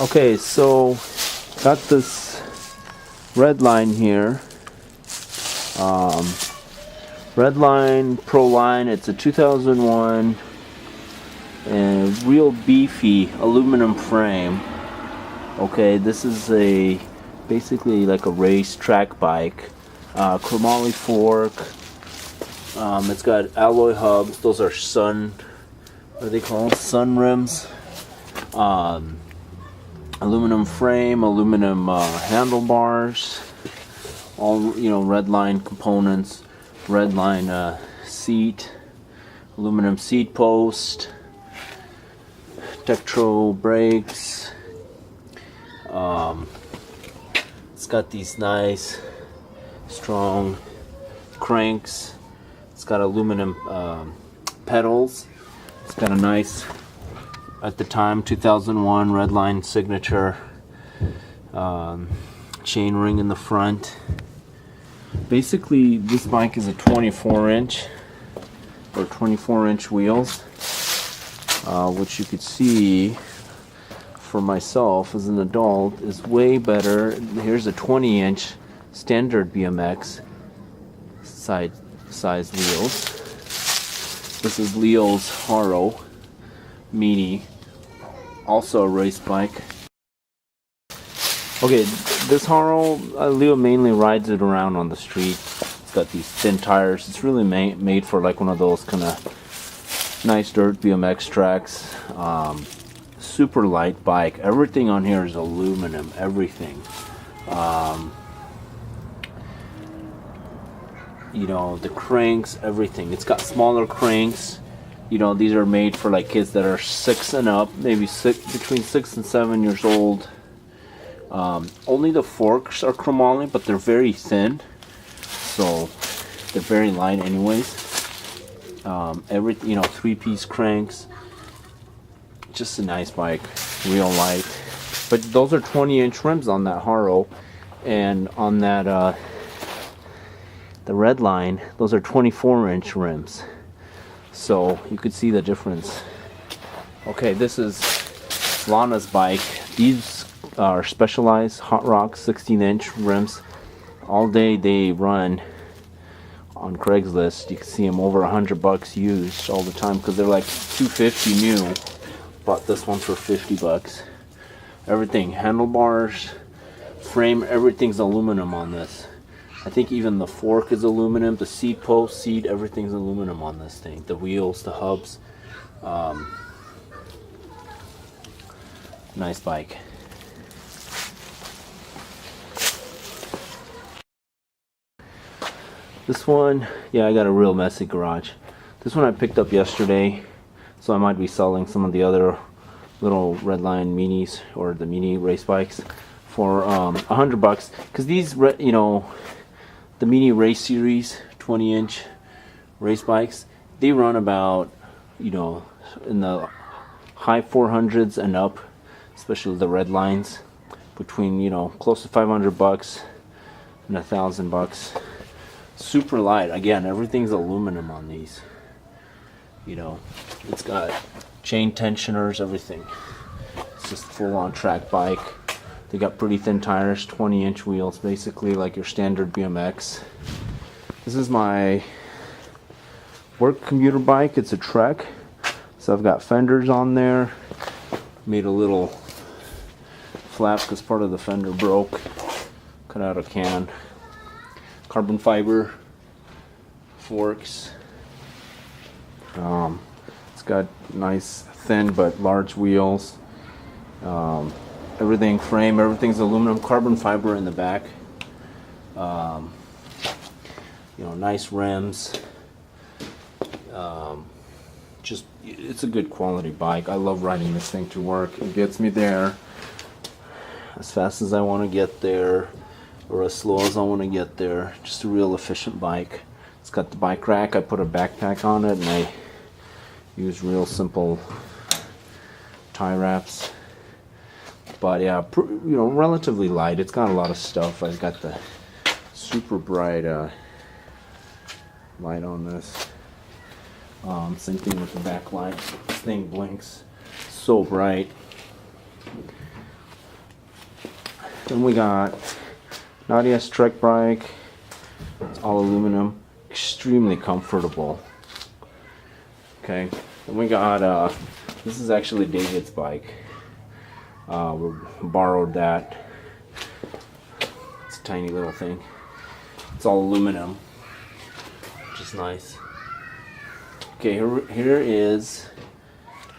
Okay, so got this Redline here. Redline Proline. It's a 2001 and real beefy aluminum frame. Okay, this is basically like a race track bike. Chromoly fork. It's got alloy hubs. Those are what are they called? Sun rims. Aluminum frame, aluminum handlebars. All Redline components. Redline seat, aluminum seat post. Tektro brakes. It's got these nice, strong cranks. It's got aluminum pedals. It's got a nice, at the time, 2001 Redline signature chain ring in the front. Basically, this bike is a 24-inch or 24-inch wheels, which you could see for myself as an adult is way better. Here's a 20-inch standard BMX size wheels. This is Leo's Haro Mini, also a race bike. Okay, this Haro, Leo mainly rides it around on the street. It's got these thin tires. It's really made for like one of those kind of nice dirt BMX tracks. Super light bike. Everything on here is aluminum. Everything. The cranks, everything. It's got smaller cranks. These are made for like kids that are 6 and up, maybe between 6 and 7 years old. Only the forks are chromoly, but they're very thin, so they're very light anyways. Everything, 3-piece cranks. Just a nice bike, real light. But those are 20-inch rims on that Haro, and on that the Redline, those are 24-inch rims. So you could see the difference. Okay, this is Lana's bike. These are Specialized Hot Rocks 16-inch rims. All day they run on Craigslist. You can see them over $100 used all the time because they're like $250 new. Bought this one for $50. Everything, handlebars, frame, everything's aluminum on this. I think even the fork is aluminum. The seat post, everything's aluminum on this thing. The wheels, the hubs. Nice bike. This one, yeah, I got a real messy garage. This one I picked up yesterday, so I might be selling some of the other little Redline minis or the mini race bikes for $100. Because these, the mini race series 20-inch race bikes, they run about, in the high 400s and up, especially the Redlines, between close to $500 and $1,000. Super light. Again, everything's aluminum on these. It's got chain tensioners, everything. It's just full-on track bike. They got pretty thin tires, 20-inch wheels, basically like your standard BMX. This is my work commuter bike. It's a Trek. So I've got fenders on there. Made a little flap because part of the fender broke. Cut out a can. Carbon fiber forks. It's got nice thin but large wheels. Everything's aluminum, carbon fiber in the back. Nice rims. It's a good quality bike. I love riding this thing to work. It gets me there as fast as I want to get there, or as slow as I want to get there. Just a real efficient bike. It's got the bike rack. I put a backpack on it, and I use real simple tie wraps. But yeah, relatively light. It's got a lot of stuff. I've got the super bright light on this. Same thing with the back light. This thing blinks so bright. Then we got Nadia's Trek bike. It's all aluminum, extremely comfortable. Okay, then we got this is actually David's bike. We borrowed that. It's a tiny little thing. It's all aluminum, which is nice. Okay, here is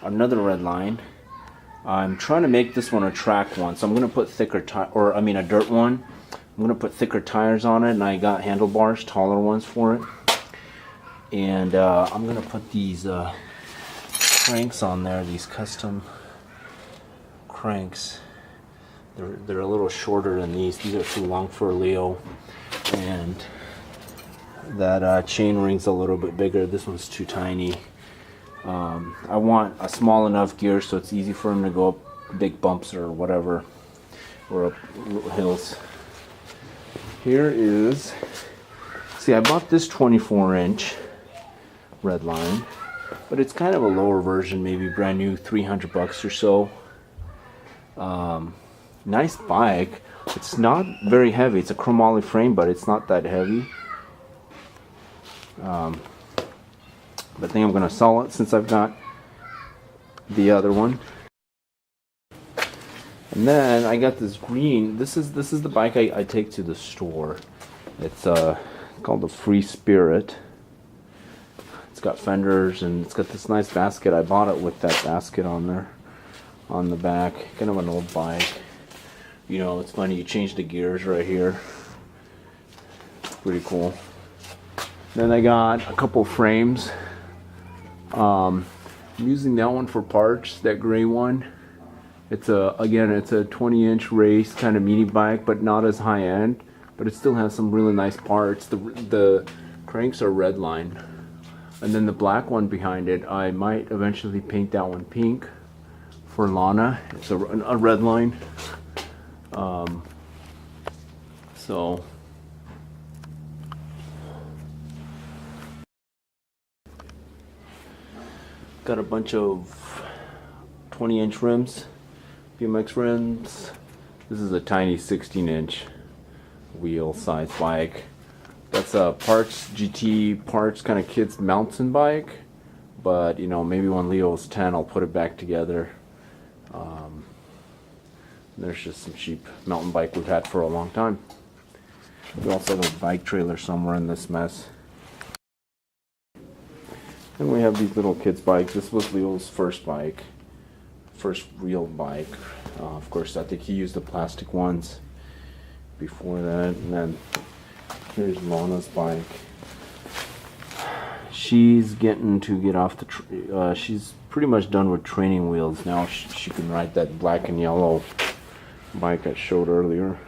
another Redline. I'm trying to make this one a track one, so I'm going to put thicker a dirt one. I'm going to put thicker tires on it, and I got handlebars, taller ones for it. And I'm going to put these cranks on there, these custom cranks. They're a little shorter than these. These are too long for a Leo. And that chain ring's a little bit bigger. This one's too tiny. I want a small enough gear so it's easy for him to go up big bumps or whatever, or up little hills. Here is, see, I bought this 24-inch Redline, but it's kind of a lower version, maybe brand new, $300 or so. Nice bike. It's not very heavy. It's a chromoly frame, but it's not that heavy. But I think I'm gonna sell it since I've got the other one. And then I got this green. This is the bike I take to the store. It's called the Free Spirit. It's got fenders and it's got this nice basket. I bought it with that basket on there, on the back. Kind of an old bike. You know, it's funny. You change the gears right here. It's pretty cool. Then I got a couple frames. I'm using that one for parts. That gray one. It's a 20-inch race kind of mini bike, but not as high end. But it still has some really nice parts. The cranks are Redline, and then the black one behind it, I might eventually paint that one pink for Lana. It's a Redline. So got a bunch of 20-inch rims. BMX rims. This is a tiny 16-inch wheel size bike. That's a GT parts kind of kids mountain bike, but you know, maybe when Leo's 10 I'll put it back together. There's just some cheap mountain bike we've had for a long time. We also have a bike trailer somewhere in this mess. Then we have these little kids bikes. This was Leo's first bike. First real bike. Of course, I think he used the plastic ones before that. And then here's Lana's bike. She's getting to get off the. She's pretty much done with training wheels now. She can ride that black and yellow bike I showed earlier.